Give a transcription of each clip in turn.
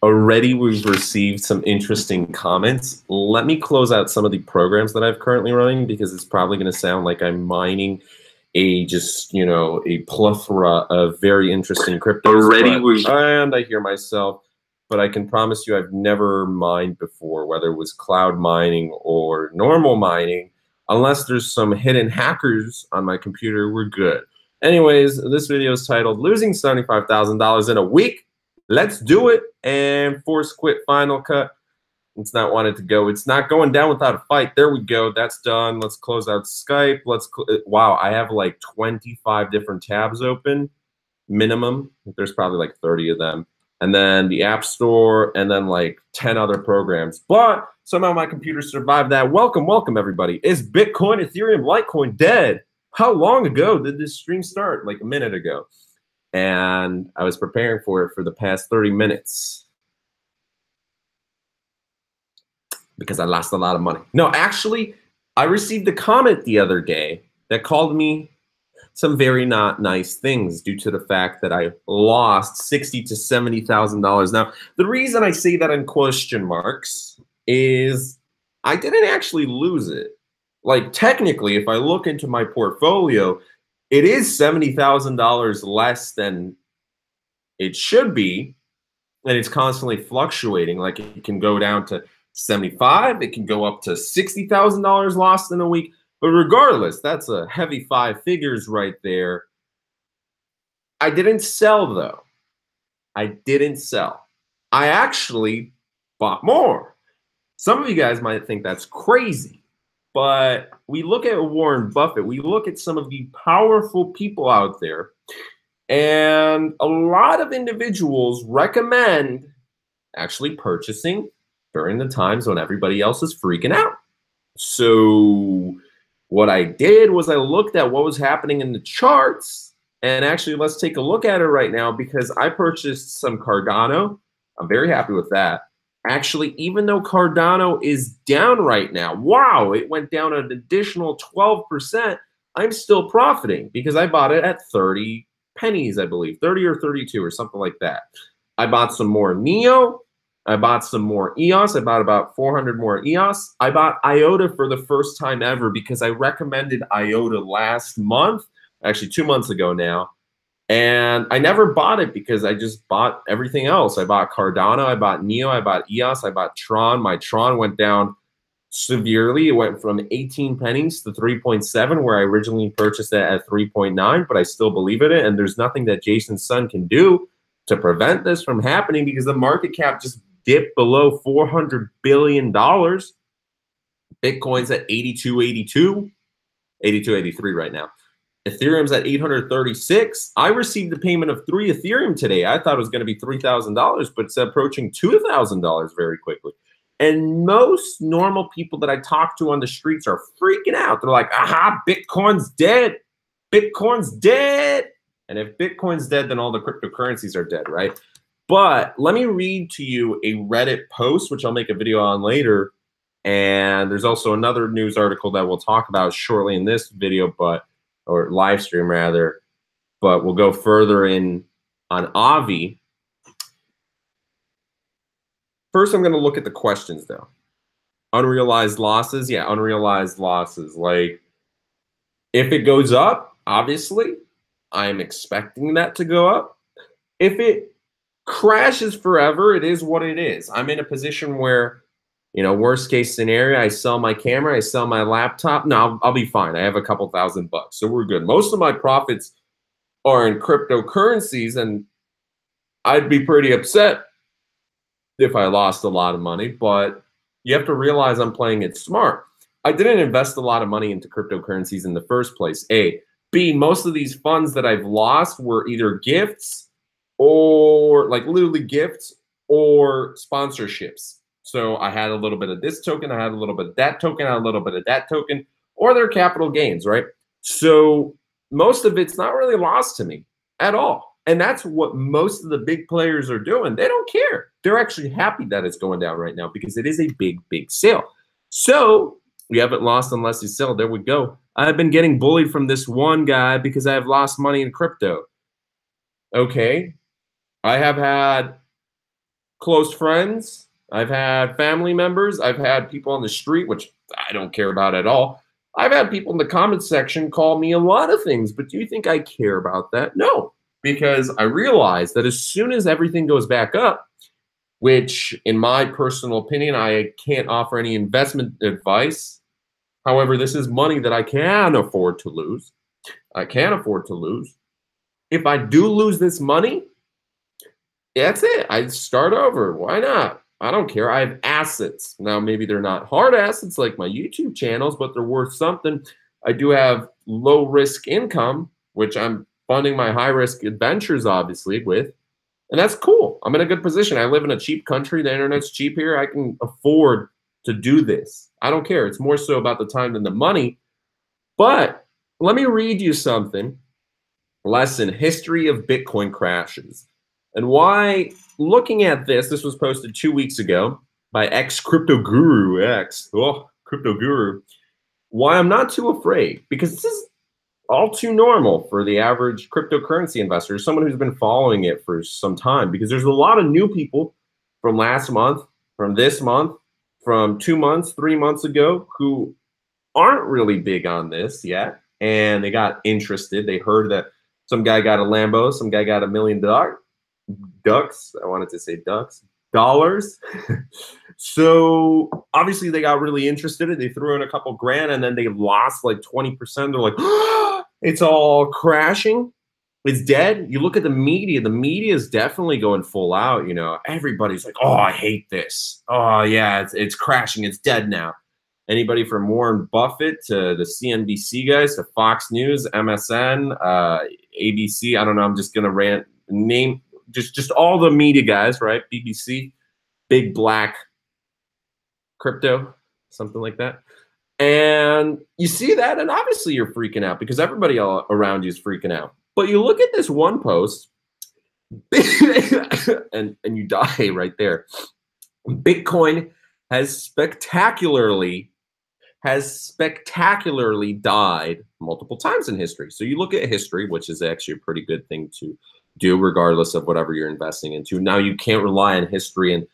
Already we've received some interesting comments. Let me close out some of the programs that I've currently running because it's probably going to sound like I'm mining a plethora of very interesting cryptos. And I hear myself, but I can promise you I've never mined before, whether it was cloud mining or normal mining. Unless there's some hidden hackers on my computer, we're good. Anyways, this video is titled Losing $75,000 in a Week. Let's do it. And force quit final cut. It's not wanted to go. It's not going down without a fight. There we go. That's done. Let's close out Skype. Wow, I have like 25 different tabs open minimum. There's probably like 30 of them. And then the App Store and then like 10 other programs. But somehow my computer survived that. Welcome everybody. Is Bitcoin, Ethereum, Litecoin dead? How long ago did this stream start? Like a minute ago. And I was preparing for it for the past 30 minutes because I lost a lot of money. No, actually, I received a comment the other day that called me some very not nice things due to the fact that I lost $60,000 to $70,000. Now, the reason I say that in question marks is I didn't actually lose it. Like technically, if I look into my portfolio, it is $70,000 less than it should be, and it's constantly fluctuating. Like it can go down to 75, it can go up to $60,000 lost in a week. But regardless, that's a heavy 5 figures right there. I didn't sell though. I didn't sell. I actually bought more. Some of you guys might think that's crazy. But we look at Warren Buffett, we look at some of the powerful people out there, and a lot of individuals recommend actually purchasing during the times when everybody else is freaking out. So what I did was I looked at what was happening in the charts, and actually let's take a look at it right now because I purchased some Cardano. I'm very happy with that. Actually, even though Cardano is down right now, wow, it went down an additional 12%, I'm still profiting because I bought it at 30 pennies, I believe, 30 or 32 or something like that. I bought some more NEO. I bought some more EOS. I bought about 400 more EOS. I bought IOTA for the first time ever because I recommended IOTA last month, actually 2 months ago now. And I never bought it because I just bought everything else. I bought Cardano, I bought NEO, I bought EOS, I bought Tron. My Tron went down severely. It went from 18 pennies to 3.7, where I originally purchased it at 3.9, but I still believe in it. And there's nothing that Jason Sun can do to prevent this from happening because the market cap just dipped below $400 billion. Bitcoin's at 82.82, 82.83 right now. Ethereum's at 836. I received a payment of 3 Ethereum today. I thought it was going to be $3,000, but it's approaching $2,000 very quickly. And most normal people that I talk to on the streets are freaking out. They're like, aha, Bitcoin's dead. Bitcoin's dead. And if Bitcoin's dead, then all the cryptocurrencies are dead, right? But let me read to you a Reddit post, which I'll make a video on later. And there's also another news article that we'll talk about shortly in this video, or live stream rather, but we'll go further in on Avi. First, I'm going to look at the questions though. Unrealized losses, yeah, unrealized losses. Like, if it goes up, obviously, I'm expecting that to go up. If it crashes forever, it is what it is. I'm in a position where, you know, worst case scenario, I sell my camera, I sell my laptop. No, I'll be fine. I have a couple $1,000 bucks, so we're good. Most of my profits are in cryptocurrencies, and I'd be pretty upset if I lost a lot of money, but you have to realize I'm playing it smart. I didn't invest a lot of money into cryptocurrencies in the first place, A. B, most of these funds that I've lost were either gifts or like literally gifts or sponsorships. So I had a little bit of this token, I had a little bit of that token, I had a little bit of that token, or their capital gains, right? So most of it's not really lost to me at all. And that's what most of the big players are doing. They don't care. They're actually happy that it's going down right now because it is a big, big sale. So we haven't lost unless you sell. There we go. I've been getting bullied from this one guy because I have lost money in crypto. Okay. I have had close friends. I've had family members. I've had people on the street, which I don't care about at all. I've had people in the comments section call me a lot of things, but do you think I care about that? No, because I realize that as soon as everything goes back up, which in my personal opinion, I can't offer any investment advice. However, this is money that I can afford to lose. I can afford to lose. If I do lose this money, that's it. I start over. Why not? I don't care. I have assets. Now, maybe they're not hard assets like my YouTube channels, but they're worth something. I do have low risk income, which I'm funding my high risk adventures, obviously, with. And that's cool. I'm in a good position. I live in a cheap country. The internet's cheap here. I can afford to do this. I don't care. It's more so about the time than the money. But let me read you something. Lesson, history of Bitcoin crashes. And why, looking at this was posted 2 weeks ago by ex-crypto guru, crypto guru. Why I'm not too afraid, because this is all too normal for the average cryptocurrency investor, someone who's been following it for some time, because there's a lot of new people from last month, from this month, from 2 months, 3 months ago, who aren't really big on this yet. And they got interested. They heard that some guy got a Lambo, some guy got $1 million ducks. I wanted to say ducks, dollars. So obviously they got really interested and they threw in a couple grand and then they lost like 20%. They're like, oh, it's all crashing. It's dead. You look at the media is definitely going full out. You know, everybody's like, oh, I hate this. Oh yeah, it's crashing. It's dead now. Anybody from Warren Buffett to the CNBC guys to Fox News, MSN, ABC. I don't know. I'm just going to name just all the media guys, right? BBC, big black crypto, something like that. And you see that, and obviously you're freaking out because everybody all around you is freaking out. But you look at this one post, and you die right there. Bitcoin has spectacularly died multiple times in history. So you look at history, which is actually a pretty good thing to do regardless of whatever you're investing into. Now you can't rely on history in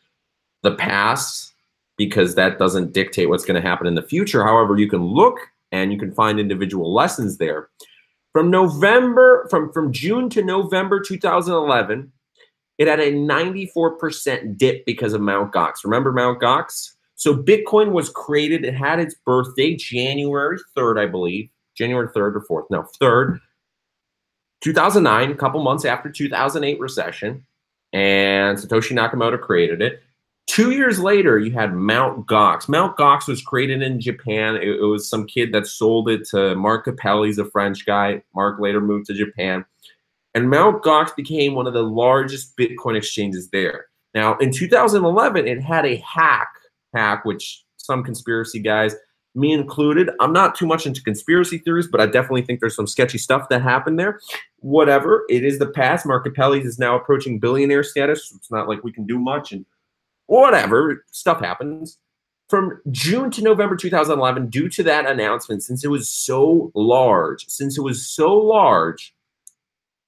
the past because that doesn't dictate what's going to happen in the future. However, you can look and you can find individual lessons there. From June to November 2011, it had a 94% dip because of Mt. Gox. Remember Mt. Gox? So Bitcoin was created. It had its birthday January 3rd, I believe. January 3rd or 4th. No, 3rd. 2009, a couple months after 2008 recession. And Satoshi Nakamoto created it. 2 years later, you had Mt. Gox. Mt. Gox was created in Japan. It was some kid that sold it to Mark Capelli's a French guy. Mark later moved to Japan. And Mt. Gox became one of the largest Bitcoin exchanges there. Now, in 2011, it had a hack, which some conspiracy guys, me included, I'm not too much into conspiracy theories, but I definitely think there's some sketchy stuff that happened there. Whatever, it is the past. Mark Capelli is now approaching billionaire status. It's not like we can do much, and whatever, stuff happens. From June to November 2011, due to that announcement, since it was so large,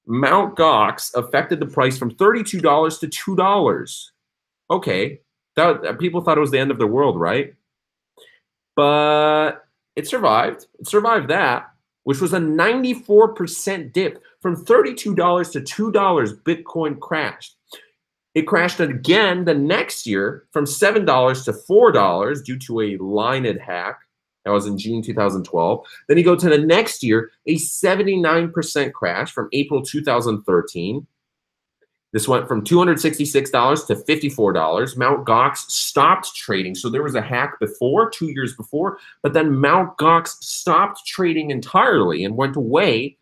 Mt. Gox affected the price from $32 to $2. Okay, that people thought it was the end of the world, right? But it survived. It survived that, which was a 94% dip. From $32 to $2, Bitcoin crashed. It crashed again the next year from $7 to $4 due to a Lined hack. That was in June 2012. Then you go to the next year, a 79% crash from April 2013. This went from $266 to $54. Mt. Gox stopped trading. So there was a hack before, 2 years before, but then Mt. Gox stopped trading entirely and went away.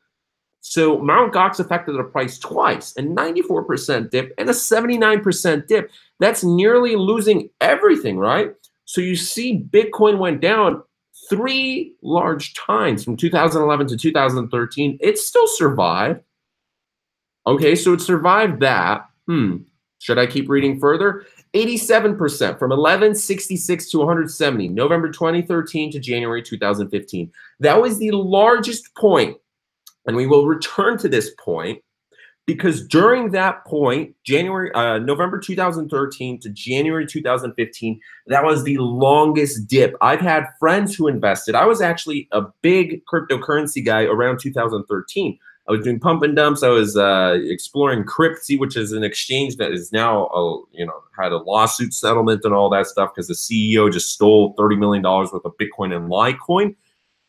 So Mt. Gox affected the price twice, a 94% dip and a 79% dip. That's nearly losing everything, right? So you see Bitcoin went down 3 large times from 2011 to 2013. It still survived. Okay, so it survived that. Should I keep reading further? 87% from 1166 to 170, November 2013 to January 2015. That was the largest point, and we will return to this point because during that point, November 2013 to January 2015, that was the longest dip. I've had friends who invested. I was actually a big cryptocurrency guy around 2013. I was doing pump and dumps. I was exploring Cryptsy, which is an exchange that is now, had a lawsuit settlement and all that stuff because the CEO just stole $30 million worth of Bitcoin and Litecoin.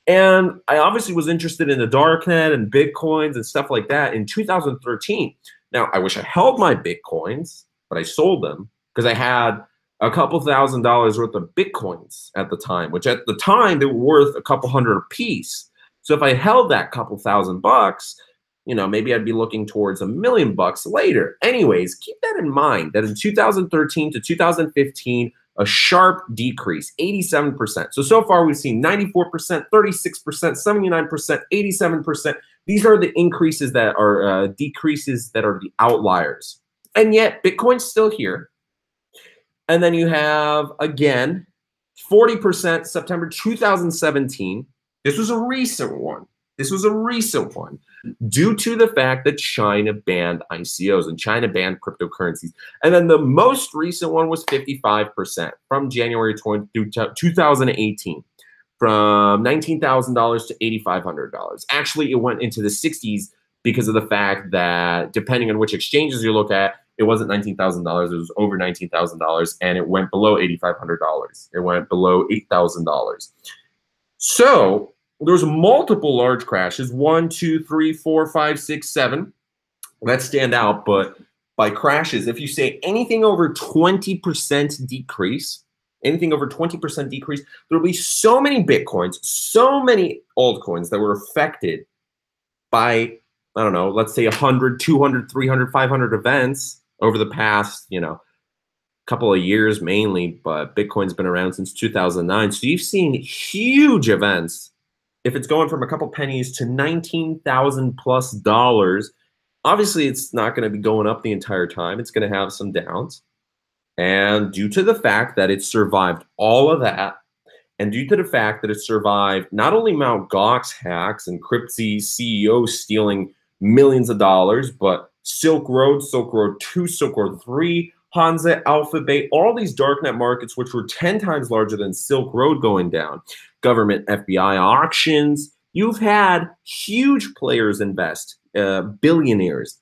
And I obviously was interested in the darknet and Bitcoins and stuff like that in 2013. Now, I wish I held my Bitcoins, but I sold them because I had a couple $1,000s worth of Bitcoins at the time, which at the time they were worth a couple hundred a piece. So if I held that couple $1,000, maybe I'd be looking towards $1 million later. Anyways, keep that in mind that in 2013 to 2015, a sharp decrease, 87%. So far we've seen 94%, 36%, 79%, 87%. These are the increases that are decreases that are the outliers. And yet Bitcoin's still here. And then you have, again, 40% September 2017. This was a recent one. Due to the fact that China banned ICOs and China banned cryptocurrencies. And then the most recent one was 55% from January 20 through 2018, from $19,000 to $8,500. Actually, it went into the 60s because of the fact that depending on which exchanges you look at, it wasn't $19,000, it was over $19,000, and it went below $8,500. It went below $8,000. So there's multiple large crashes, 1, 2, 3, 4, 5, 6, 7 that stand out. But by crashes, if you say anything over 20% decrease, there'll be so many Bitcoins, so many altcoins that were affected by, I don't know, let's say 100, 200, 300, 500 events over the past, couple of years mainly, but Bitcoin's been around since 2009. So you've seen huge events. If it's going from a couple pennies to $19,000+, obviously it's not going to be going up the entire time. It's going to have some downs. And due to the fact that it survived all of that, and due to the fact that it survived not only Mt. Gox hacks and Cryptsy's CEO stealing millions of dollars, but Silk Road 2, Silk Road 3, Hansa, Alphabet, all these darknet markets, which were 10 times larger than Silk Road going down, government FBI auctions. You've had huge players invest, billionaires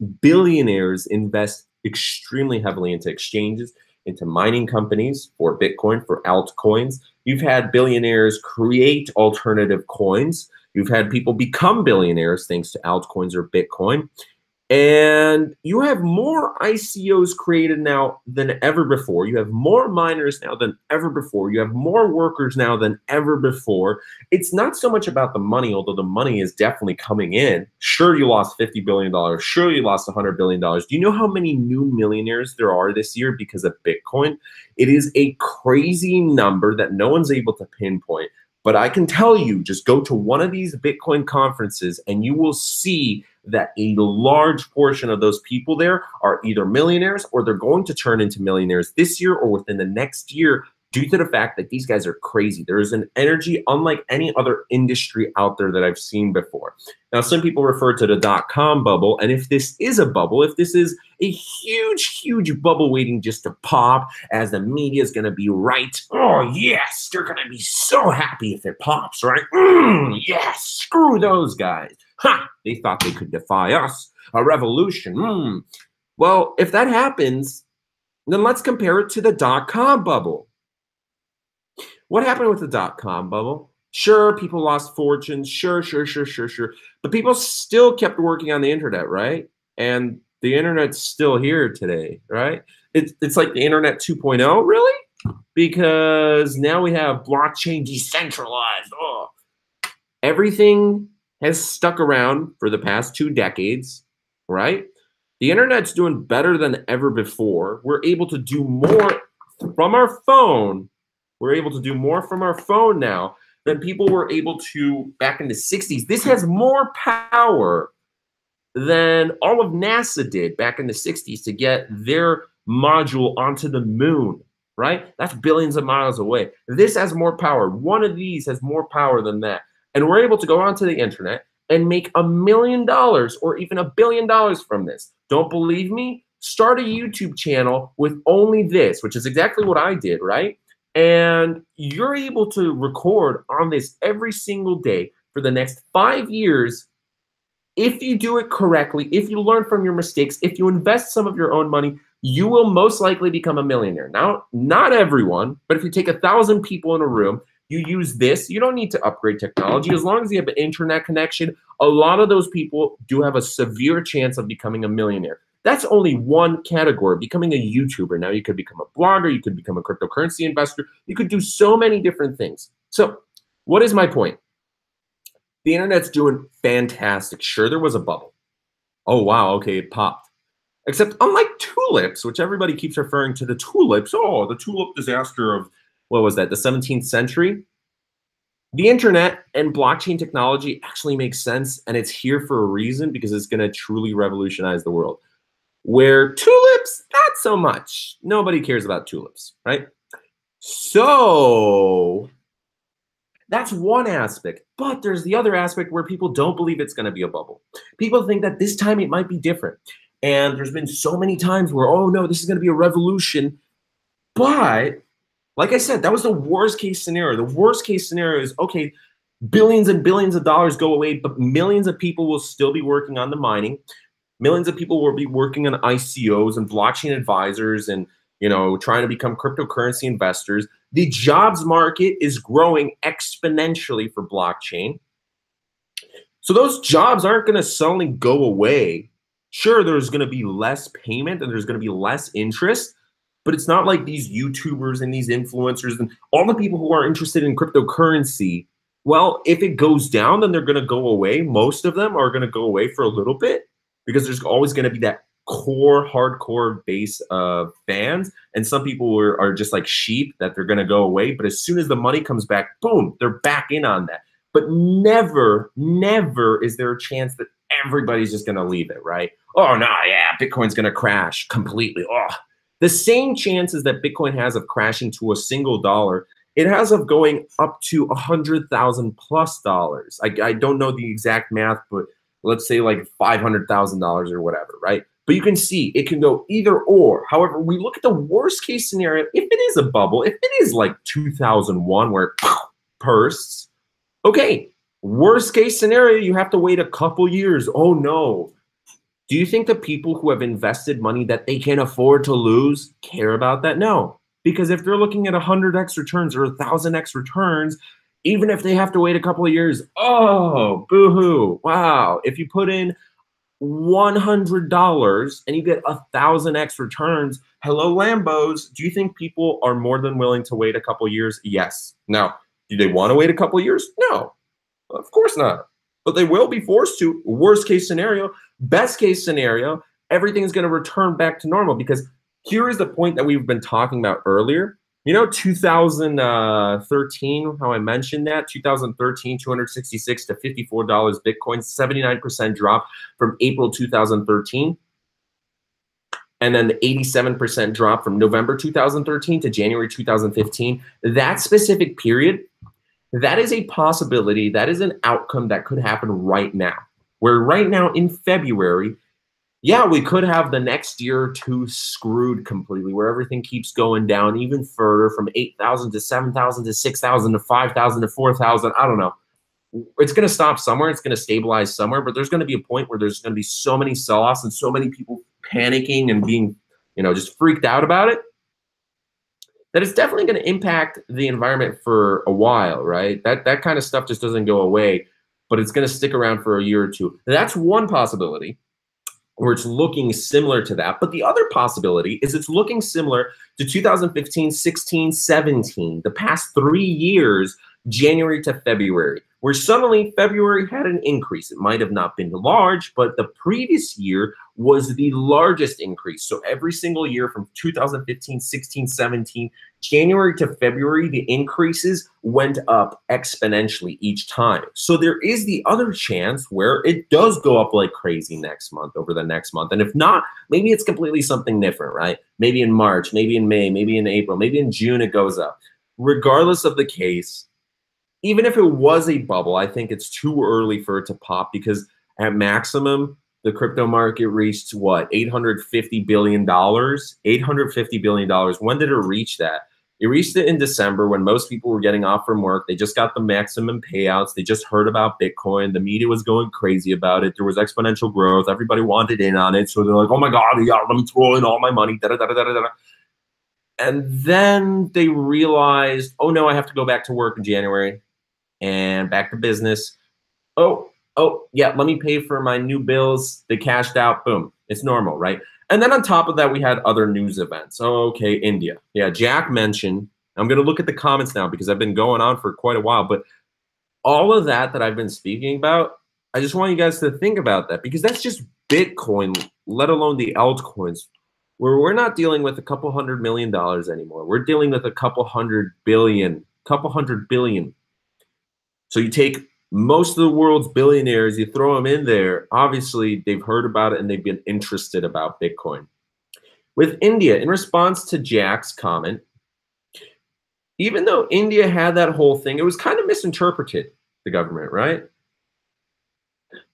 invest extremely heavily into exchanges, into mining companies for Bitcoin, for altcoins. You've had billionaires create alternative coins. You've had people become billionaires thanks to altcoins or Bitcoin. And you have more ICOs created now than ever before. You have more miners now than ever before. You have more workers now than ever before. It's not so much about the money, although the money is definitely coming in. Sure, you lost $50 billion. Sure, you lost $100 billion. Do you know how many new millionaires there are this year because of Bitcoin? It is a crazy number that no one's able to pinpoint. But I can tell you, just go to one of these Bitcoin conferences and you will see that a large portion of those people there are either millionaires or they're going to turn into millionaires this year or within the next year due to the fact that these guys are crazy. There is an energy unlike any other industry out there that I've seen before. Now, some people refer to the dot-com bubble, and if this is a bubble, if this is a huge, huge bubble waiting just to pop as the media is going to be right, oh, yes, they're going to be so happy if it pops, right? Yes, screw those guys. Ha! They thought they could defy us. A revolution. Well, if that happens, then let's compare it to the dot-com bubble. What happened with the dot-com bubble? Sure, people lost fortunes. Sure. But people still kept working on the internet, right? And the internet's still here today, right? It's like the internet 2.0, really? Because now we have blockchain decentralized. Oh. Everything has stuck around for the past 2 decades, right? The internet's doing better than ever before. We're able to do more from our phone. We're able to do more from our phone now than people were able to back in the 60s. This has more power than all of NASA did back in the 60s to get their module onto the moon, right? That's billions of miles away. This has more power. One of these has more power than that. And we're able to go onto the internet and make $1 million or even $1 billion from this. Don't believe me? Start a YouTube channel with only this, which is exactly what I did, right? And you're able to record on this every single day for the next 5 years. If you do it correctly, if you learn from your mistakes, if you invest some of your own money, you will most likely become a millionaire. Now, not everyone, but if you take 1,000 people in a room, you use this, you don't need to upgrade technology. As long as you have an internet connection, a lot of those people do have a severe chance of becoming a millionaire. That's only one category, becoming a YouTuber. Now you could become a blogger, you could become a cryptocurrency investor, you could do so many different things. So what is my point? The internet's doing fantastic. Sure, there was a bubble. Oh, wow, okay, it popped. Except unlike tulips, which everybody keeps referring to the tulips, oh, the tulip disaster of, what was that, the 17th century? The internet and blockchain technology actually makes sense, and it's here for a reason because it's going to truly revolutionize the world. Where tulips, not so much. Nobody cares about tulips, right? So that's one aspect, but there's the other aspect where people don't believe it's going to be a bubble. People think that this time it might be different. And there's been so many times where, oh no, this is going to be a revolution. But like I said, that was the worst case scenario. The worst case scenario is, okay, billions and billions of dollars go away, but millions of people will still be working on the mining. Millions of people will be working on ICOs and blockchain advisors and, you know, trying to become cryptocurrency investors. The jobs market is growing exponentially for blockchain. So those jobs aren't going to suddenly go away. Sure, there's going to be less payment and there's going to be less interest, but it's not like these YouTubers and these influencers and all the people who are interested in cryptocurrency. Well, if it goes down, then they're going to go away. Most of them are going to go away for a little bit because there's always going to be that core, hardcore base of fans. And some people are just like sheep that they're going to go away. But as soon as the money comes back, boom, they're back in on that. But never, never is there a chance that everybody's just going to leave it, right? Oh, no, yeah, Bitcoin's going to crash completely. Oh, the same chances that Bitcoin has of crashing to a single dollar, it has of going up to $100,000+ I don't know the exact math, but let's say like $500,000 or whatever, right? But you can see it can go either or. However, we look at the worst case scenario. If it is a bubble, if it is like 2001 where it bursts, okay, worst case scenario, you have to wait a couple years. Oh no. Do you think the people who have invested money that they can afford to lose care about that? No, because if they're looking at 100x returns or 1,000x returns, even if they have to wait a couple of years, oh, boo-hoo, wow. If you put in $100 and you get 1,000x returns, hello, Lambos, do you think people are more than willing to wait a couple of years? Yes. Now, do they want to wait a couple of years? No, of course not. But they will be forced to. Worst case scenario. Best case scenario, everything's going to return back to normal, because here is the point that we've been talking about earlier. You know, 2013, how I mentioned that, 2013, 266 to $54 Bitcoin, 79% drop from April 2013. And then the 87% drop from November 2013 to January 2015. That specific period, that is a possibility. That is an outcome that could happen right now. Where right now in February, yeah, we could have the next year or two screwed completely, where everything keeps going down even further from 8,000 to 7,000 to 6,000 to 5,000 to 4,000. I don't know. It's going to stop somewhere. It's going to stabilize somewhere, but there's going to be a point where there's going to be so many sell-offs and so many people panicking and being, you know, just freaked out about it, that it's definitely going to impact the environment for a while, right? That kind of stuff just doesn't go away, but it's going to stick around for a year or two. That's one possibility, where it's looking similar to that. But the other possibility is it's looking similar to 2015, 16, 17, the past 3 years, January to February, where suddenly February had an increase. It might have not been large, but the previous year was the largest increase. So every single year from 2015, 16, 17, January to February, the increases went up exponentially each time. So there is the other chance where it does go up like crazy next month, over the next month. And if not, maybe it's completely something different, right? Maybe in March, maybe in May, maybe in April, maybe in June it goes up. Regardless of the case, even if it was a bubble, I think it's too early for it to pop because at maximum, the crypto market reached what, $850 billion? $850 billion. When did it reach that? It reached it in December when most people were getting off from work. They just got the maximum payouts. They just heard about Bitcoin. The media was going crazy about it. There was exponential growth. Everybody wanted in on it. So they're like, oh my God, yeah, let me throw in all my money. Da, da, da, da, da, da. And then they realized, oh no, I have to go back to work in January and back to business. Oh, yeah, let me pay for my new bills. They cashed out, boom. It's normal, right? And then on top of that, we had other news events. Okay, India. Yeah, Jack mentioned, I'm going to look at the comments now because I've been going on for quite a while, but all of that I've been speaking about, I just want you guys to think about that because that's just Bitcoin, let alone the altcoins, where we're not dealing with a couple $100 million anymore. We're dealing with a couple hundred billion. So you take most of the world's billionaires, you throw them in there, obviously they've heard about it and they've been interested about Bitcoin. With India, in response to Jack's comment, even though India had that whole thing, it was kind of misinterpreted, the government, right?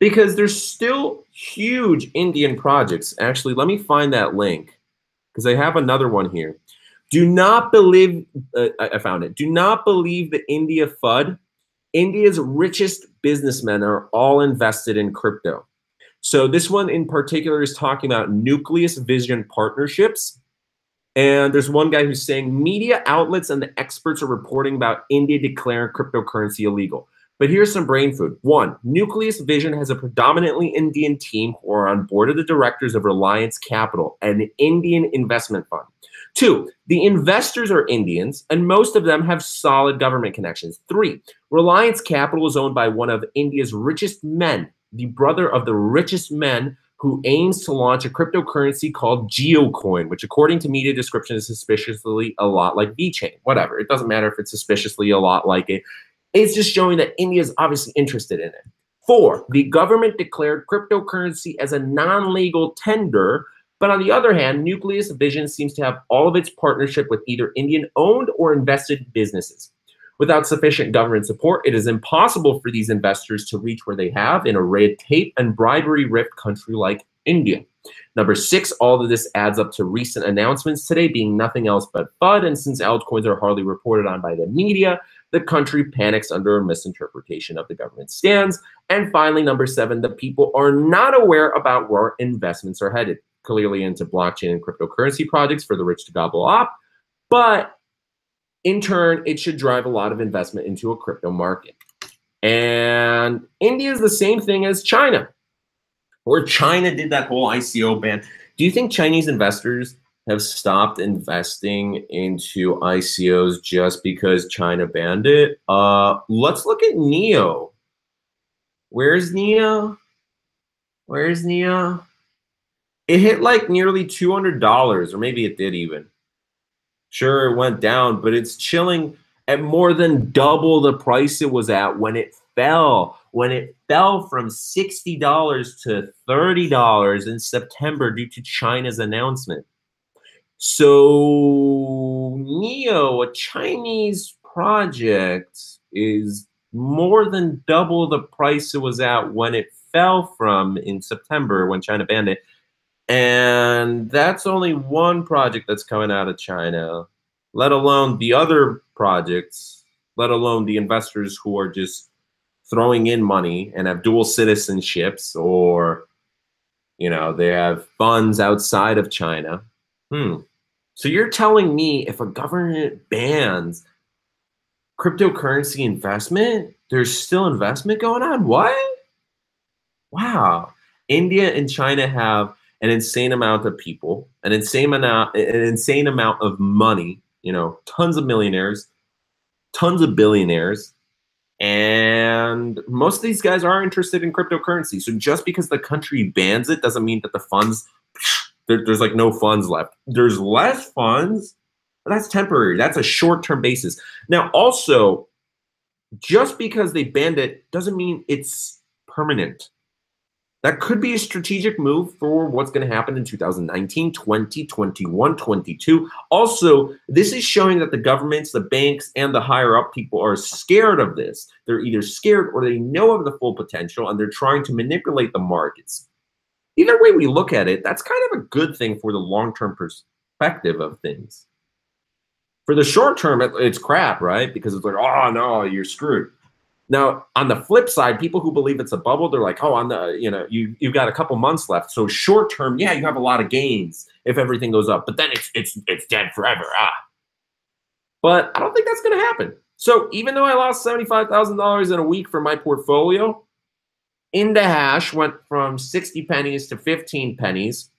Because there's still huge Indian projects. Actually, let me find that link because I have another one here. Do not believe, I found it. Do not believe the India FUD. India's richest businessmen are all invested in crypto. So this one in particular is talking about nucleus vision partnerships. And there's one guy who's saying media outlets and the experts are reporting about India declaring cryptocurrency illegal. But here's some brain food. One, Nucleus Vision has a predominantly Indian team who are on board of the directors of Reliance Capital, an Indian investment fund. Two, the investors are Indians, and most of them have solid government connections. Three, Reliance Capital is owned by one of India's richest men, the brother of the richest men, who aims to launch a cryptocurrency called GeoCoin, which according to media description is suspiciously a lot like VeChain. Whatever, it doesn't matter if it's suspiciously a lot like it. It's just showing that India is obviously interested in it. Four, the government declared cryptocurrency as a non-legal tender, but on the other hand, Nucleus Vision seems to have all of its partnership with either Indian-owned or invested businesses. Without sufficient government support, it is impossible for these investors to reach where they have in a red tape and bribery-ripped country like India. Number six, all of this adds up to recent announcements today being nothing else but FUD, and since altcoins are hardly reported on by the media, the country panics under a misinterpretation of the government stance. And finally, number seven, the people are not aware about where investments are headed, clearly into blockchain and cryptocurrency projects for the rich to gobble up, but in turn, it should drive a lot of investment into a crypto market. And India is the same thing as China, where China did that whole ICO ban. Do you think Chinese investors have stopped investing into ICOs just because China banned it? Let's look at NEO. Where's NEO? Where's NEO? It hit like nearly $200, or maybe it did even. Sure, it went down, but it's chilling at more than double the price it was at when it fell. When it fell from $60 to $30 in September due to China's announcement. So NEO, a Chinese project, is more than double the price it was at when it fell from in September when China banned it. And that's only one project that's coming out of China, let alone the other projects, let alone the investors who are just throwing in money and have dual citizenships, or, you know, they have funds outside of China. So you're telling me if a government bans cryptocurrency investment, there's still investment going on? What? Wow. India and China have an insane amount of people, an insane amount of money, you know, tons of millionaires, tons of billionaires, and most of these guys are interested in cryptocurrency. So just because the country bans it doesn't mean that the funds, there's like no funds left. There's less funds, but that's temporary. That's a short-term basis. Now, also, just because they banned it doesn't mean it's permanent. That could be a strategic move for what's going to happen in 2019, 20, 21, 22. Also, this is showing that the governments, the banks, and the higher up people are scared of this. They're either scared or they know of the full potential and they're trying to manipulate the markets. Either way we look at it, that's kind of a good thing for the long-term perspective of things. For the short term, it's crap, right? Because it's like, oh no, you're screwed. Now, on the flip side, people who believe it's a bubble, they're like, oh, on the, you've got a couple months left. So short term, yeah, you have a lot of gains if everything goes up, but then it's dead forever. But I don't think that's going to happen. So even though I lost $75,000 in a week from my portfolio, in the hash went from 60 pennies to 15 pennies.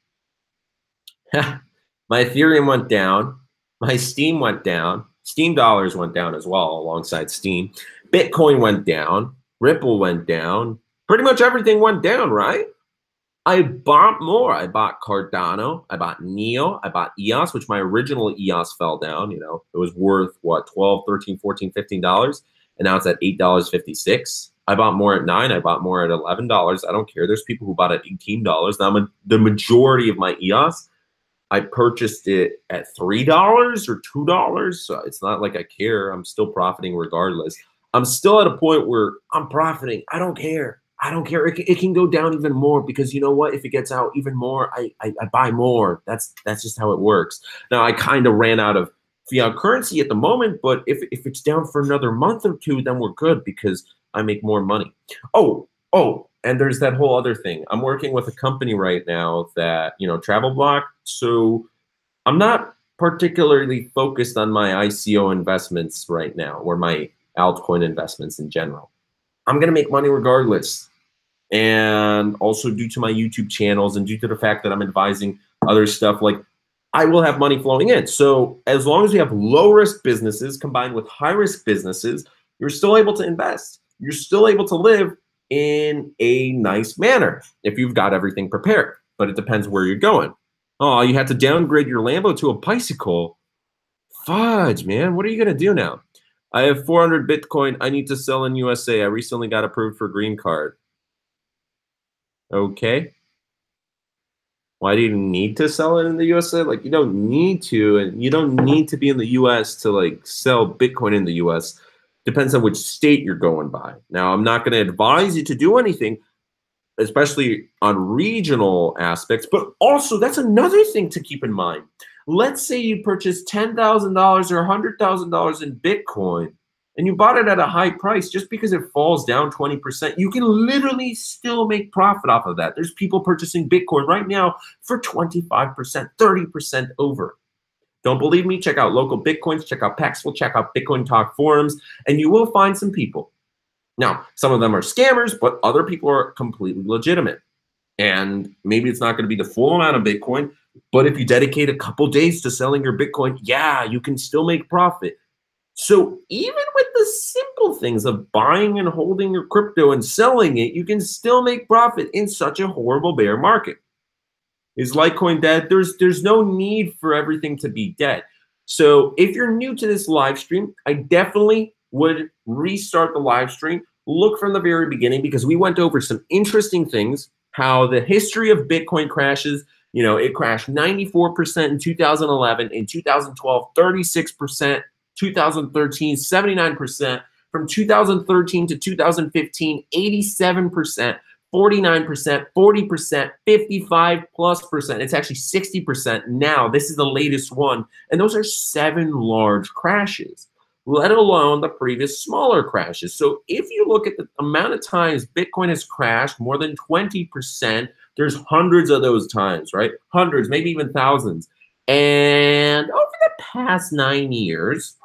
My Ethereum went down. My Steam went down. Steam dollars went down as well alongside Steam. Bitcoin went down. Ripple went down. Pretty much everything went down, right? I bought more. I bought Cardano. I bought Neo. I bought EOS, which my original EOS fell down. It was worth, what, $12, $13, $14, $15. And now it's at $8.56. I bought more at $9. I bought more at $11. I don't care. There's people who bought at $18. Now, the majority of my EOS, I purchased it at $3 or $2. So it's not like I care. I'm still profiting regardless. I'm still at a point where I'm profiting. I don't care. I don't care. It can go down even more because you know what? If it gets out even more, I buy more. That's just how it works. Now, I kind of ran out of fiat currency at the moment, but if it's down for another month or two, then we're good because I make more money. Oh, and there's that whole other thing. I'm working with a company right now that, travel block. So I'm not particularly focused on my ICO investments right now or my altcoin investments in general. I'm going to make money regardless. And also due to my YouTube channels and due to the fact that I'm advising other stuff, like I will have money flowing in. So as long as you have low risk businesses combined with high risk businesses, you're still able to invest. You're still able to live in a nice manner if you've got everything prepared. But it depends where you're going. Oh, you had to downgrade your Lambo to a bicycle. Fudge, man. What are you going to do now? I have 400 Bitcoin. I need to sell in USA. I recently got approved for green card. Okay. Why do you need to sell it in the USA? Like, you don't need to, and you don't need to be in the US to like sell Bitcoin in the US. Depends on which state you're going by. Now, I'm not going to advise you to do anything, especially on regional aspects, but also that's another thing to keep in mind. Let's say you purchased $10,000 or $100,000 in Bitcoin and you bought it at a high price. Just because it falls down 20%, you can literally still make profit off of that. There's people purchasing Bitcoin right now for 25%, 30% over. Don't believe me? Check out Local Bitcoins, check out Paxful, check out Bitcoin Talk forums, and you will find some people. Now, some of them are scammers, but other people are completely legitimate. And maybe it's not going to be the full amount of Bitcoin, but if you dedicate a couple days to selling your Bitcoin, yeah, you can still make profit. So even with the simple things of buying and holding your crypto and selling it, you can still make profit in such a horrible bear market. Is Litecoin dead? There's no need for everything to be dead. So if you're new to this live stream, I definitely would restart the live stream. Look from the very beginning because we went over some interesting things, how the history of Bitcoin crashes. It crashed 94% in 2011, in 2012, 36%, 2013, 79%, from 2013 to 2015, 87%, 49%, 40%, 55+%. It's actually 60% now. This is the latest one. And those are 7 large crashes, let alone the previous smaller crashes. So if you look at the amount of times Bitcoin has crashed more than 20%, there's hundreds of those times, right? Hundreds, maybe even thousands. And over the past 9 years,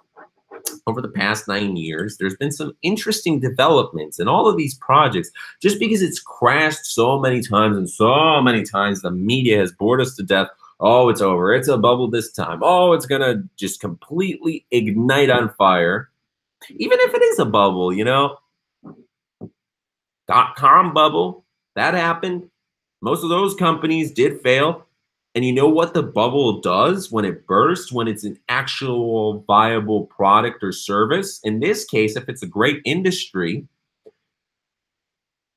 there's been some interesting developments in all of these projects. Just because it's crashed so many times and so many times, the media has bored us to death. Oh, it's over. It's a bubble this time. Oh, it's going to just completely ignite on fire. Even if it is a bubble, .com bubble, that happened. Most of those companies did fail. And you know what the bubble does when it bursts, when it's an actual viable product or service? In this case, if it's a great industry,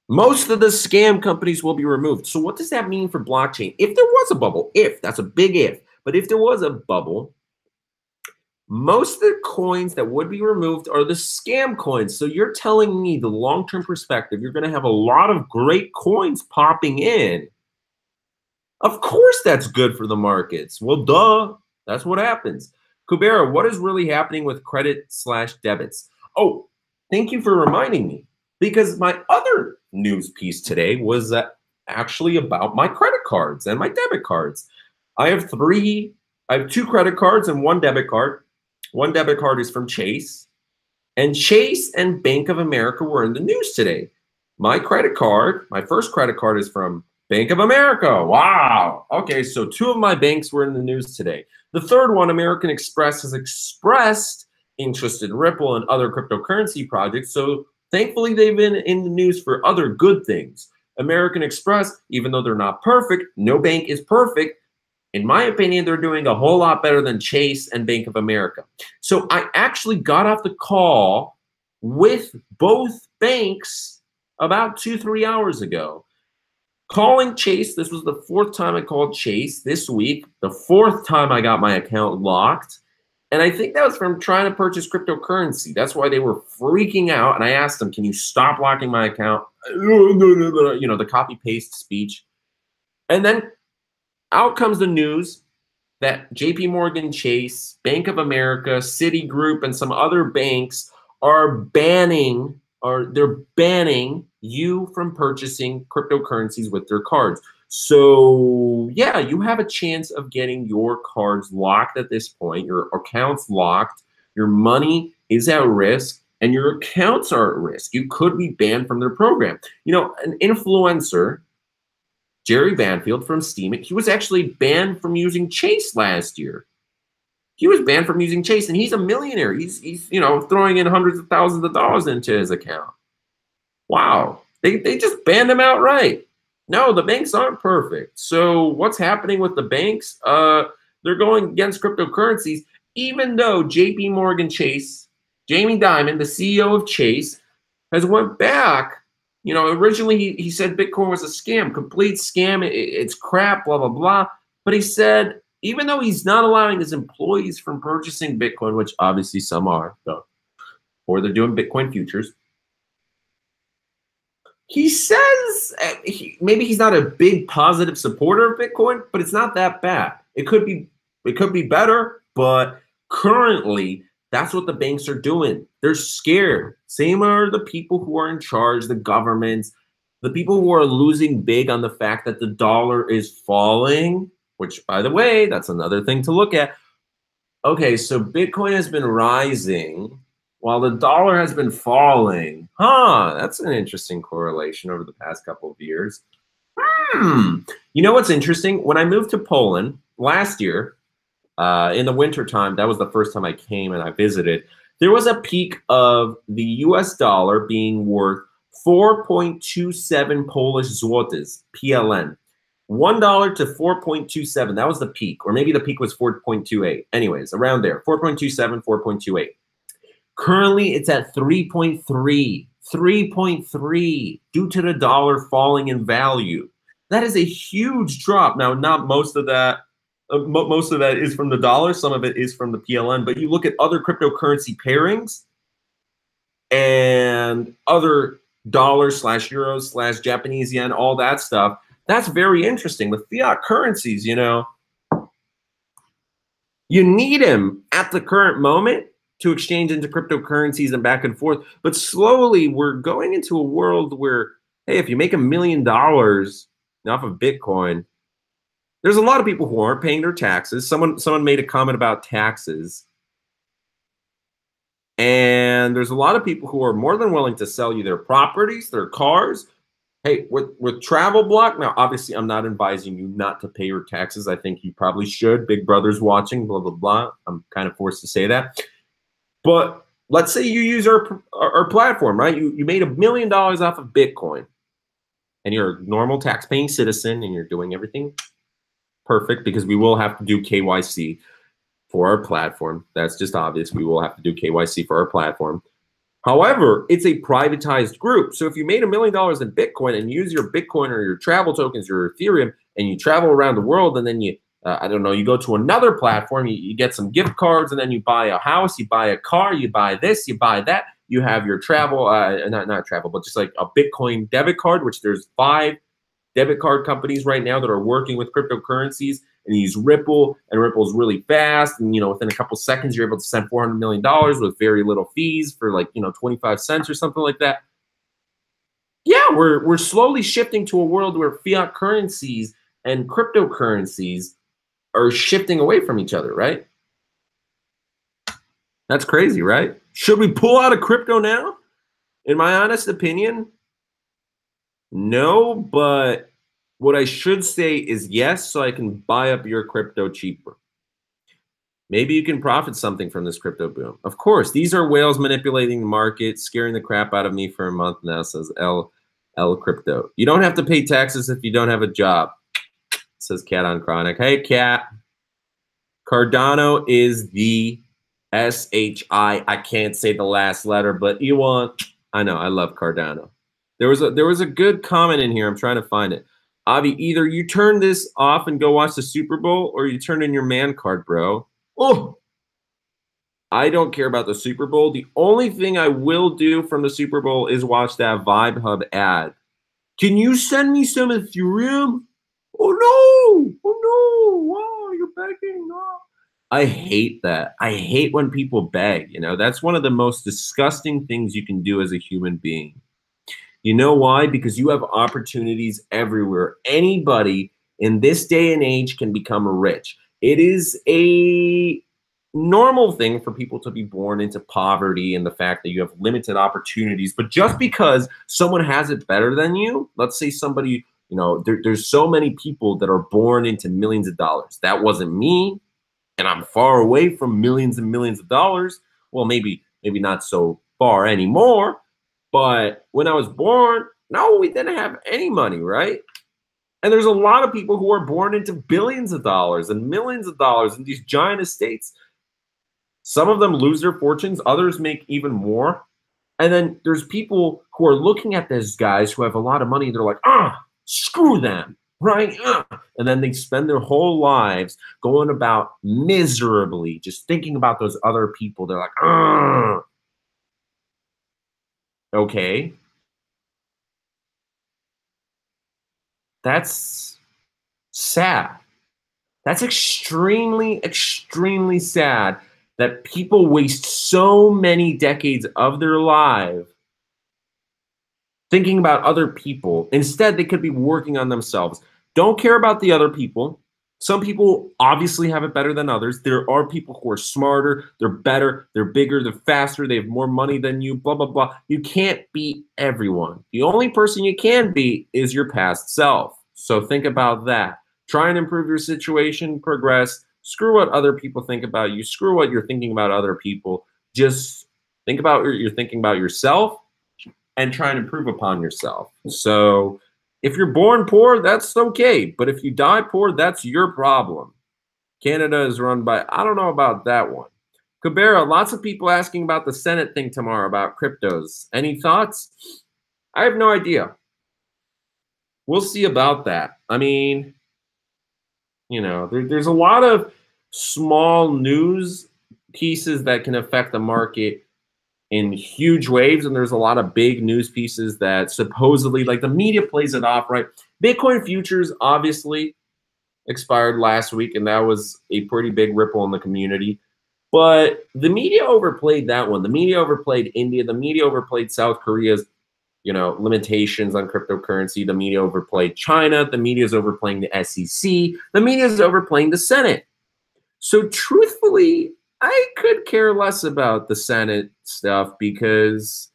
Most of the scam companies will be removed. So what does that mean for blockchain? If there was a bubble, if, that's a big if, but if there was a bubble, most of the coins that would be removed are the scam coins. So you're telling me the long-term perspective, you're going to have a lot of great coins popping in. Of course that's good for the markets. Well, duh. That's what happens. Kubera, what is really happening with credit/debits? Oh, thank you for reminding me, because my other news piece today was actually about my credit cards and my debit cards. I have two credit cards and one debit card. One debit card is from Chase, and Chase and Bank of America were in the news today. My credit card, my first credit card, is from Bank of America. Wow. Okay, so two of my banks were in the news today. The third one, American Express, has expressed interest in Ripple and other cryptocurrency projects. So thankfully, they've been in the news for other good things. American Express, even though they're not perfect, no bank is perfect. In my opinion, they're doing a whole lot better than Chase and Bank of America. So I actually got off the call with both banks about 2-3 hours ago. Calling Chase, this was the fourth time I called Chase this week, the fourth time I got my account locked. And I think that was from trying to purchase cryptocurrency. That's why they were freaking out. And I asked them, can you stop locking my account? You know, the copy paste speech. And then out comes the news that JP Morgan Chase, Bank of America, Citigroup, and some other banks are banning, or they're banning you from purchasing cryptocurrencies with their cards. So yeah, you have a chance of getting your cards locked at this point. Your account's locked, your money is at risk, and your accounts are at risk. You could be banned from their program. You know, an influencer, Jerry Banfield from Steam, he was actually banned from using Chase last year. He was banned from using Chase, and he's a millionaire. He's you know, throwing in hundreds of thousands of dollars into his account. Wow. They just banned him outright. No, the banks aren't perfect. So what's happening with the banks? They're going against cryptocurrencies, even though JP Morgan Chase, Jamie Dimon, the CEO of Chase, has went back. You know, originally he said Bitcoin was a scam, complete scam. It's crap, blah, blah, blah. But he said, even though he's not allowing his employees from purchasing Bitcoin, which obviously some are, though, or they're doing Bitcoin futures, he says maybe he's not a big positive supporter of Bitcoin, but it's not that bad. It could be better, but currently that's what the banks are doing. They're scared. Same are the people who are in charge, the governments, the people who are losing big on the fact that the dollar is falling, which, by the way, that's another thing to look at. Okay, so Bitcoin has been rising while the dollar has been falling. That's an interesting correlation over the past couple of years. You know what's interesting? When I moved to Poland last year, in the wintertime, that was the first time I came and I visited, there was a peak of the US dollar being worth 4.27 Polish zlotys, PLN. $1 to 4.27, that was the peak. Or maybe the peak was 4.28. Anyways, around there, 4.27, 4.28. Currently, it's at 3.3, 3.3, due to the dollar falling in value. That is a huge drop. Now, not most of that is from the dollar. Some of it is from the PLN. But you look at other cryptocurrency pairings and other dollar/euro/Japanese yen, all that stuff. That's very interesting. The fiat currencies, you know, you need them at the current moment to exchange into cryptocurrencies and back and forth. But slowly, we're going into a world where, hey, if you make $1 million off of Bitcoin, there's a lot of people who aren't paying their taxes. Someone made a comment about taxes. And there's a lot of people who are more than willing to sell you their properties, their cars. Hey, with travel block, now obviously I'm not advising you not to pay your taxes. I think you probably should. Big Brother's watching, blah, blah, blah. I'm kind of forced to say that. But let's say you use our platform, right? You made $1 million off of Bitcoin, and you're a normal tax-paying citizen, and you're doing everything perfect, because we will have to do KYC for our platform. That's just obvious. We will have to do KYC for our platform. However, it's a privatized group. So if you made $1 million in Bitcoin and use your Bitcoin or your travel tokens, your Ethereum, and you travel around the world, and then you, I don't know, you go to another platform, you get some gift cards, and then you buy a house, you buy a car, you buy this, you buy that. You have your travel, not travel, but just like a Bitcoin debit card, which there's 5 debit card companies right now that are working with cryptocurrencies, and you use Ripple, and Ripple's really fast, and within a couple seconds you're able to send $400 million with very little fees for like 25 cents or something like that. Yeah, we're slowly shifting to a world where fiat currencies and cryptocurrencies are shifting away from each other, right? That's crazy, right? Should we pull out of crypto now? In my honest opinion, no, but what I should say is yes, so I can buy up your crypto cheaper. Maybe you can profit something from this crypto boom. Of course, these are whales manipulating the market, scaring the crap out of me for a month now, says L Crypto. You don't have to pay taxes if you don't have a job, says Cat on Chronic. Hey, Cat. Cardano is the SHI. I can't say the last letter, but I know, I love Cardano. There was a good comment in here. I'm trying to find it. Avi, either you turn this off and go watch the Super Bowl, or you turn in your man card, bro. Oh, I don't care about the Super Bowl. The only thing I will do from the Super Bowl is watch that Vibe Hub ad. Can you send me some Ethereum? Oh no! Oh no! Wow, you're begging. Oh. I hate that. I hate when people beg. That's one of the most disgusting things you can do as a human being. You know why? Because you have opportunities everywhere. Anybody in this day and age can become rich. It is a normal thing for people to be born into poverty and the fact that you have limited opportunities. But just because someone has it better than you, let's say somebody, there's so many people that are born into millions of dollars. That wasn't me, and I'm far away from millions and millions of dollars. Well, maybe not so far anymore. But when I was born, no, we didn't have any money, right? And there's a lot of people who are born into billions of dollars and millions of dollars in these giant estates. Some of them lose their fortunes. Others make even more. And then there's people who are looking at these guys who have a lot of money. They're like, screw them, right? And then they spend their whole lives going about miserably, just thinking about those other people. They're like, okay. That's sad. That's extremely, extremely sad that people waste so many decades of their life thinking about other people. Instead, they could be working on themselves. Don't care about the other people. Some people obviously have it better than others. There are people who are smarter, they're better, they're bigger, they're faster, they have more money than you, blah, blah, blah. You can't beat everyone. The only person you can beat is your past self. So think about that. Try and improve your situation, progress. Screw what other people think about you. Screw what you're thinking about other people. Just think about what you're thinking about yourself and try and improve upon yourself. So if you're born poor, that's okay. But if you die poor, that's your problem. Canada is run by, I don't know about that one. Cabrera, lots of people asking about the Senate thing tomorrow about cryptos. Any thoughts? I have no idea. We'll see about that. I mean, there's a lot of small news pieces that can affect the market in huge waves, and there's a lot of big news pieces that supposedly, like, the media plays it off, right? Bitcoin futures obviously expired last week, and that was a pretty big ripple in the community. But the media overplayed that one. The media overplayed India. The media overplayed South Korea's, limitations on cryptocurrency. The media overplayed China. The media is overplaying the SEC. The media is overplaying the Senate. So truthfully, I could care less about the Senate stuff because,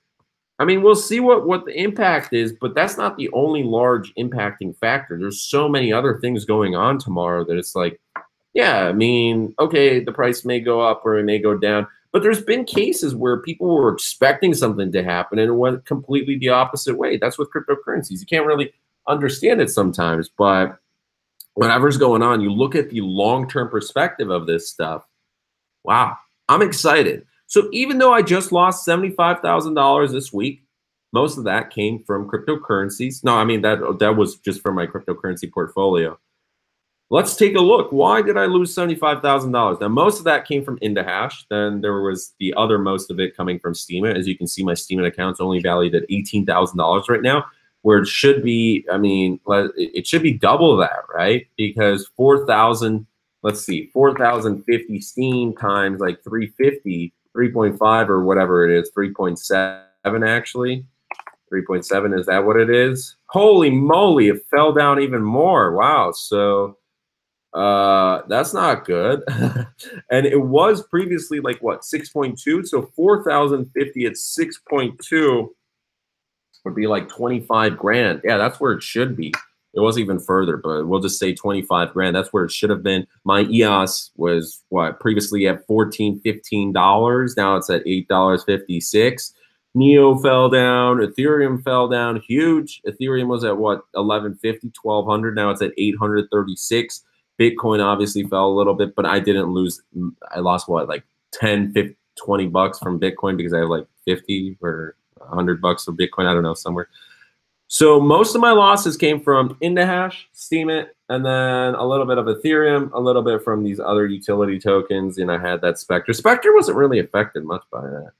we'll see what the impact is, but that's not the only large impacting factor. There's so many other things going on tomorrow that it's like, yeah, okay, the price may go up or it may go down, but there's been cases where people were expecting something to happen and it went completely the opposite way. That's with cryptocurrencies. You can't really understand it sometimes, but whatever's going on, you look at the long-term perspective of this stuff. Wow, I'm excited. So even though I just lost $75,000 this week, most of that came from cryptocurrencies. No, I mean, that was just from my cryptocurrency portfolio. Let's take a look. Why did I lose $75,000? Now, most of that came from IndaHash. Then there was the other most of it coming from Steemit. As you can see, my Steemit account's only valued at $18,000 right now, where it should be, I mean, it should be double that, right? Because 4,000, let's see, 4,050 Steem times like 350, 3.5 or whatever it is, 3.7 actually. 3.7, is that what it is? Holy moly, it fell down even more. Wow. So that's not good. And it was previously like what, 6.2? So 4,050 at 6.2 would be like 25 grand. Yeah, that's where it should be. It was even further, but we'll just say 25 grand. That's where it should have been. My EOS was what, previously at $14, $15. Now it's at $8.56. Neo fell down. Ethereum fell down huge. Ethereum was at what, 1150, 1200. Now it's at 836. Bitcoin obviously fell a little bit, but I didn't lose. I lost what, like 10, 50, 20 bucks from Bitcoin because I have like 50 or 100 bucks of Bitcoin. I don't know, somewhere. So most of my losses came from IndaHash, Steemit, and then a little bit of Ethereum, a little bit from these other utility tokens, and I had that Spectre. Spectre wasn't really affected much by that.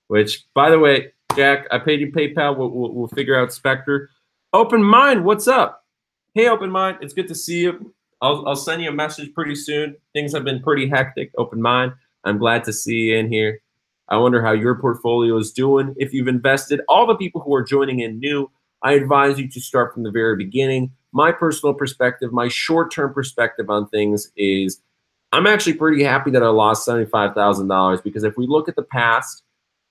Which, by the way, Jack, I paid you PayPal. We'll figure out Spectre. Open Mind, what's up? Hey, Open Mind, it's good to see you. I'll send you a message pretty soon. Things have been pretty hectic. Open Mind, I'm glad to see you in here. I wonder how your portfolio is doing. If you've invested, all the people who are joining in new, I advise you to start from the very beginning. My personal perspective, my short-term perspective on things is I'm actually pretty happy that I lost $75,000 because if we look at the past,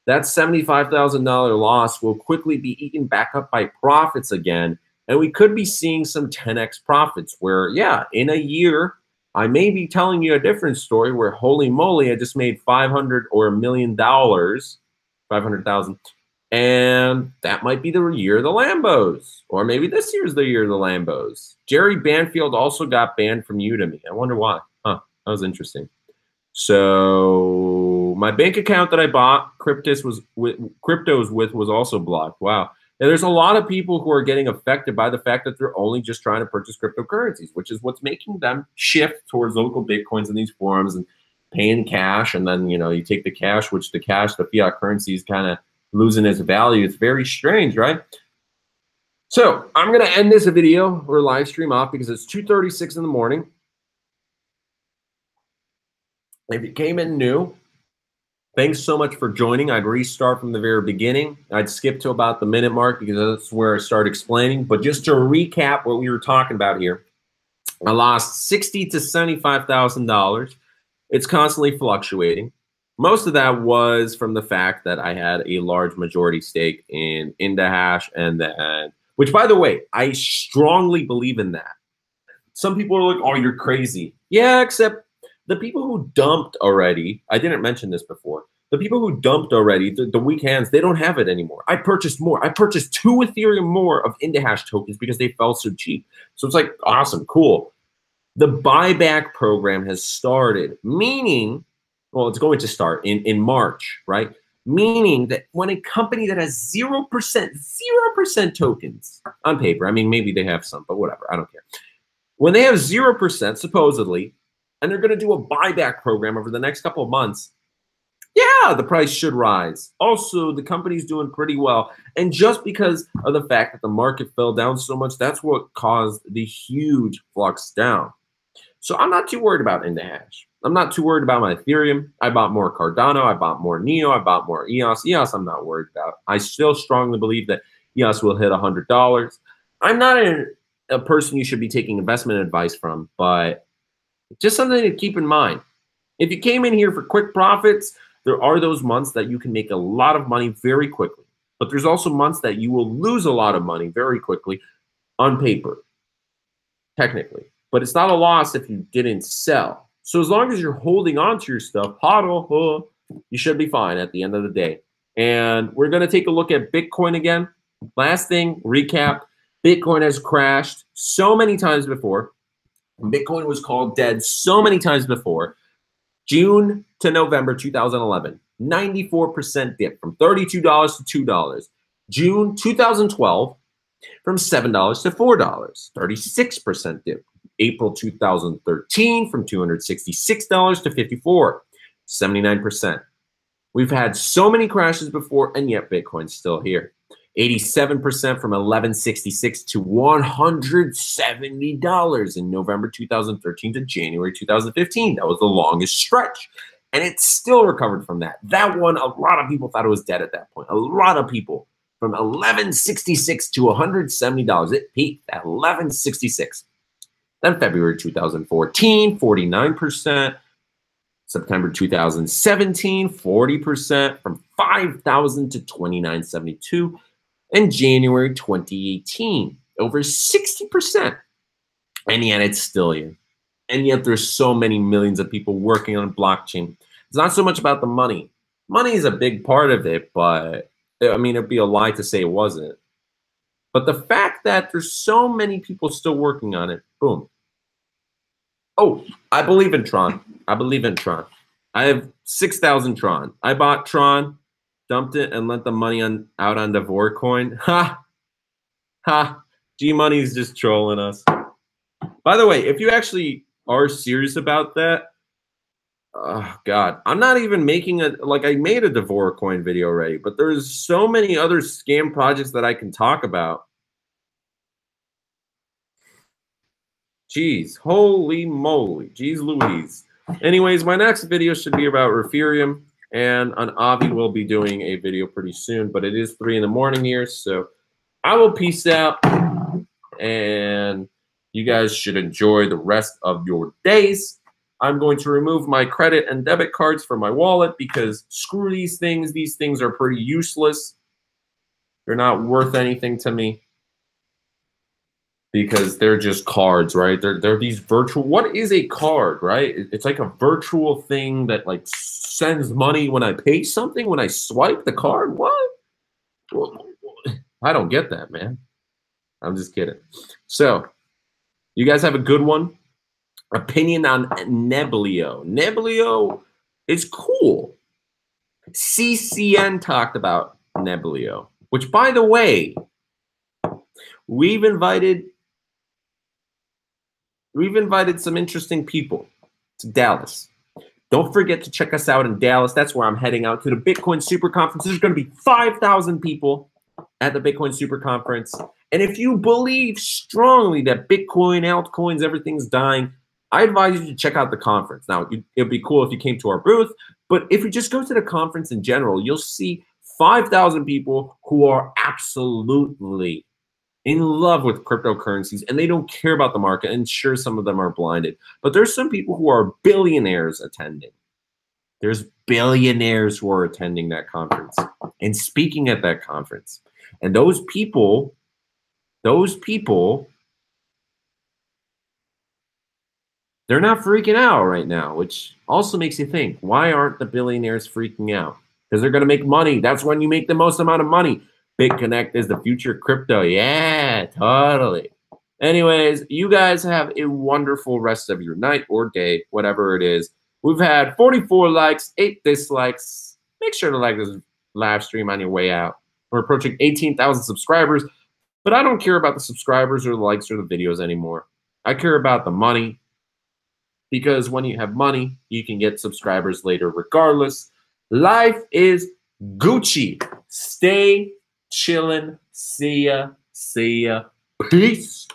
that $75,000 loss will quickly be eaten back up by profits again. And we could be seeing some 10x profits where, yeah, in a year, I may be telling you a different story where, holy moly, I just made $500 or $1 million, 500,000. And that might be the year of the Lambos. Or maybe this year's the year of the Lambos. Jerry Banfield also got banned from Udemy. I wonder why. Huh, that was interesting. So my bank account that I bought cryptos with was also blocked. Wow. Now, there's a lot of people who are getting affected by the fact that they're only just trying to purchase cryptocurrencies, which is what's making them shift towards local Bitcoins in these forums and paying cash. And then, you know, you take the cash, which the fiat currency is kind of losing its value. It's very strange, right? So I'm going to end this video or live stream off because it's 2:36 in the morning. If you came in new, thanks so much for joining. I'd restart from the very beginning. I'd skip to about the minute mark because that's where I start explaining. But just to recap what we were talking about here, I lost $60,000 to $75,000. It's constantly fluctuating. Most of that was from the fact that I had a large majority stake in IndaHash, and then, which, by the way, I strongly believe in that. Some people are like, "Oh, you're crazy." Yeah, except the people who dumped already, I didn't mention this before, the people who dumped already, the weak hands, they don't have it anymore. I purchased more. I purchased 2 Ethereum more of IndaHash tokens because they fell so cheap. So it's like, awesome, cool. The buyback program has started, meaning, well, it's going to start in March, right? Meaning that when a company that has 0% tokens on paper, I mean, maybe they have some, but whatever, I don't care. When they have 0%, supposedly, and they're going to do a buyback program over the next couple of months, yeah, the price should rise. Also, the company's doing pretty well. And just because of the fact that the market fell down so much, that's what caused the huge flux down. So I'm not too worried about IndaHash. I'm not too worried about my Ethereum. I bought more Cardano. I bought more Neo. I bought more EOS. EOS I'm not worried about. I still strongly believe that EOS will hit $100. I'm not a person you should be taking investment advice from, but just something to keep in mind. If you came in here for quick profits, there are those months that you can make a lot of money very quickly. But there's also months that you will lose a lot of money very quickly on paper, technically. But it's not a loss if you didn't sell. So as long as you're holding on to your stuff, hodl, you should be fine at the end of the day. And we're going to take a look at Bitcoin again. Last thing, recap. Bitcoin has crashed so many times before. Bitcoin was called dead so many times before. June to November 2011. 94% dip from $32 to $2. June 2012, from $7 to $4, 36% dip. April 2013, from $266 to $54, 79%. We've had so many crashes before, and yet Bitcoin's still here. 87% from $11.66 to $170 in November 2013 to January 2015. That was the longest stretch. And it still recovered from that. That one, a lot of people thought it was dead at that point. A lot of people. From $11.66 to $170. It peaked at $11.66. Then February 2014, 49%. September 2017, 40%, from $5,000 to $29.72. And January 2018, over 60%. And yet it's still here. And yet there's so many millions of people working on blockchain. It's not so much about the money. Money is a big part of it, but I mean, it'd be a lie to say it wasn't. But the fact that there's so many people still working on it, boom. Oh, I believe in Tron. I believe in Tron. I have 6,000 Tron. I bought Tron, dumped it, and lent the money out on Litecoin. Ha! Ha! G-Money's just trolling us. By the way, if you actually are serious about that, oh God, I'm not even making I made a Litecoin video already, but there's so many other scam projects that I can talk about. Jeez, holy moly, jeez Louise. Anyways, my next video should be about Ethereum, and on Avi will be doing a video pretty soon, but it is 3 in the morning here, so I will peace out, and you guys should enjoy the rest of your days. I'm going to remove my credit and debit cards from my wallet because screw these things. These things are pretty useless. They're not worth anything to me because they're just cards, right? They're these virtual. What is a card, right? It's like a virtual thing that like sends money when I pay something, when I swipe the card. What? I don't get that, man. I'm just kidding. So you guys have a good one. Opinion on Neblio. Neblio is cool. CCN talked about Neblio, which, by the way, we've invited some interesting people to Dallas. Don't forget to check us out in Dallas. That's where I'm heading out to the Bitcoin Super Conference. There's going to be 5,000 people at the Bitcoin Super Conference. And if you believe strongly that Bitcoin, altcoins, everything's dying, I advise you to check out the conference. Now, it'd be cool if you came to our booth, but if you just go to the conference in general, you'll see 5,000 people who are absolutely in love with cryptocurrencies, and they don't care about the market. And sure, some of them are blinded, but there's some people who are billionaires attending. There's billionaires who are attending that conference and speaking at that conference. And those people, they're not freaking out right now, which also makes you think, why aren't the billionaires freaking out? Because they're going to make money. That's when you make the most amount of money. BitConnect is the future crypto. Yeah, totally. Anyways, you guys have a wonderful rest of your night or day, whatever it is. We've had 44 likes, 8 dislikes. Make sure to like this live stream on your way out. We're approaching 18,000 subscribers, but I don't care about the subscribers or the likes or the videos anymore. I care about the money. Because when you have money, you can get subscribers later regardless. Life is Gucci. Stay chillin'. See ya. See ya. Peace.